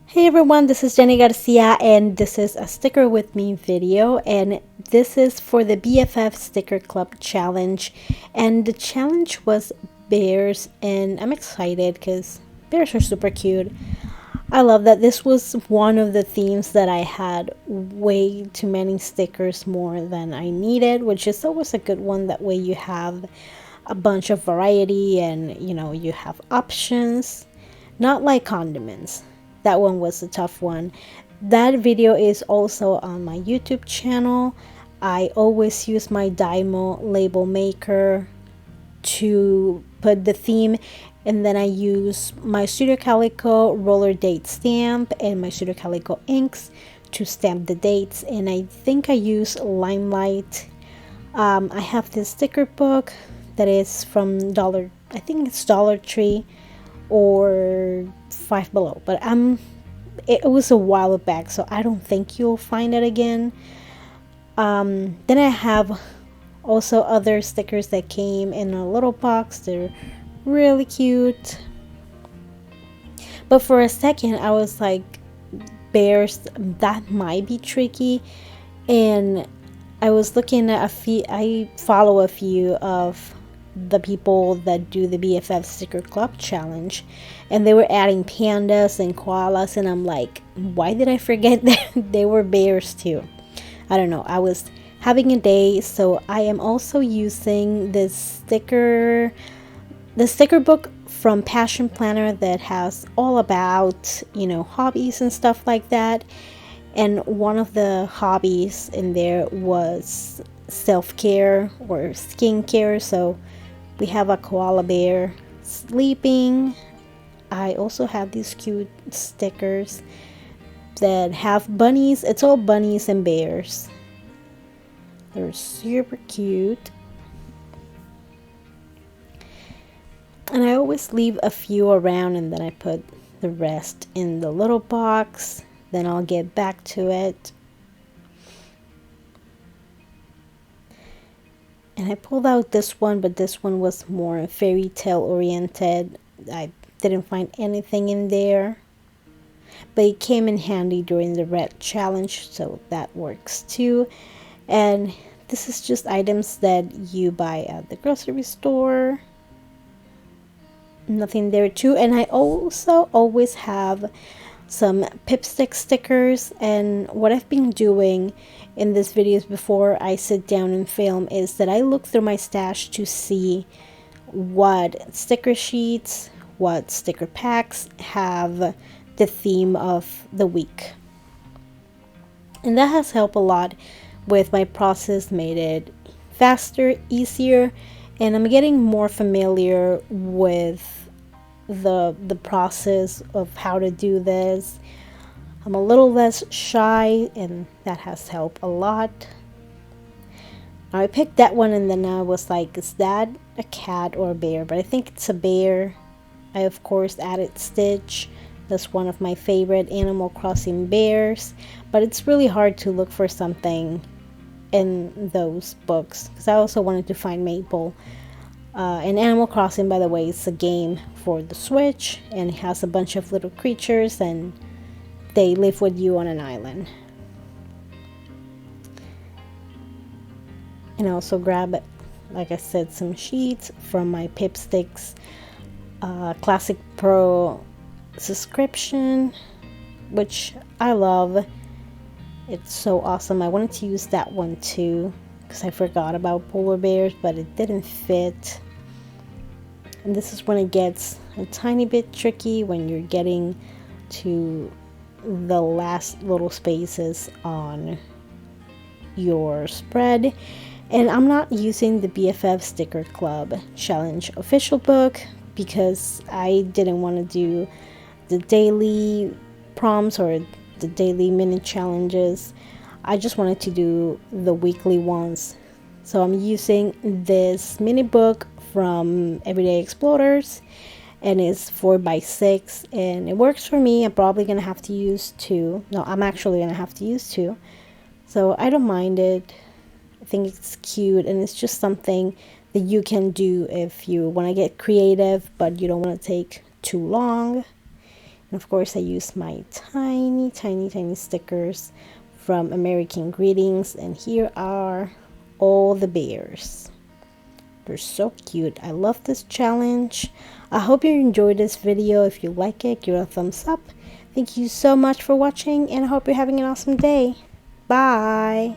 Hey everyone, this is Jenny Garcia and this is a sticker with me video, and this is for the BFF Sticker Club challenge, and the challenge was bears, and I'm excited because bears are super cute. I love that this was one of the themes that I had way too many stickers more than I needed, which is always a good one. That way you have a bunch of variety and you have options, not like condiments. That one was a tough one. That video is also on my YouTube channel. I always use my Dymo label maker to put the theme, and then I use my Studio Calico roller date stamp and my Studio Calico inks to stamp the dates, and I think I use Limelight. I have this sticker book that is from I think it's Dollar Tree or Five Below, but it was a while back, so I don't think you'll find it again. Then I have also other stickers that came in a little box. They're really cute, but for a second I was like, bears, that might be tricky. And I was looking at I follow a few of the people that do the BFF Sticker Club challenge, and they were adding pandas and koalas, and I'm like, why did I forget that they were bears too? I don't know. I was having a day, so I am also using the sticker book from Passion Planner that has all about, hobbies and stuff like that. And one of the hobbies in there was self-care or skincare. So we have a koala bear sleeping. I also have these cute stickers that have bunnies. It's all bunnies and bears. They're super cute. And I always leave a few around, and then I put the rest in the little box. Then I'll get back to it. And I pulled out this one, but this one was more fairy tale oriented. I didn't find anything in there, but it came in handy during the red challenge, so that works too. And this is just items that you buy at the grocery store. Nothing there too. And I also always have some Pipstick stickers, and what I've been doing in these videos before I sit down and film is that I look through my stash to see what sticker sheets, what sticker packs have the theme of the week, and that has helped a lot with my process, made it faster, easier, and I'm getting more familiar with the process of how to do this. I'm a little less shy, and that has helped a lot. I picked that one, and then I was like, is that a cat or a bear? But I think it's a bear. I of course added Stitch. That's one of my favorite Animal Crossing bears, but it's really hard to look for something in those books because I also wanted to find Maple. And Animal Crossing, by the way, is a game for the Switch, and it has a bunch of little creatures, and they live with you on an island. And I also grab, like I said, some sheets from my Pipsticks Classic Pro subscription, which I love. It's so awesome. I wanted to use that one too because I forgot about polar bears, but it didn't fit. And this is when it gets a tiny bit tricky, when you're getting to the last little spaces on your spread. And I'm not using the BFF Sticker Club Challenge official book because I didn't want to do the daily prompts or the daily mini challenges. I just wanted to do the weekly ones. So I'm using this mini book from Everyday Explorers, and it's 4x6, and it works for me. I'm probably gonna have to use two. No, I'm actually gonna have to use two. So I don't mind it. I think it's cute, and it's just something that you can do if you want to get creative, but you don't want to take too long. And of course, I use my tiny stickers from American Greetings. And here are all the bears. They're so cute. I love this challenge. I hope you enjoyed this video. If you like it, give it a thumbs up. Thank you so much for watching, and I hope you're having an awesome day. Bye.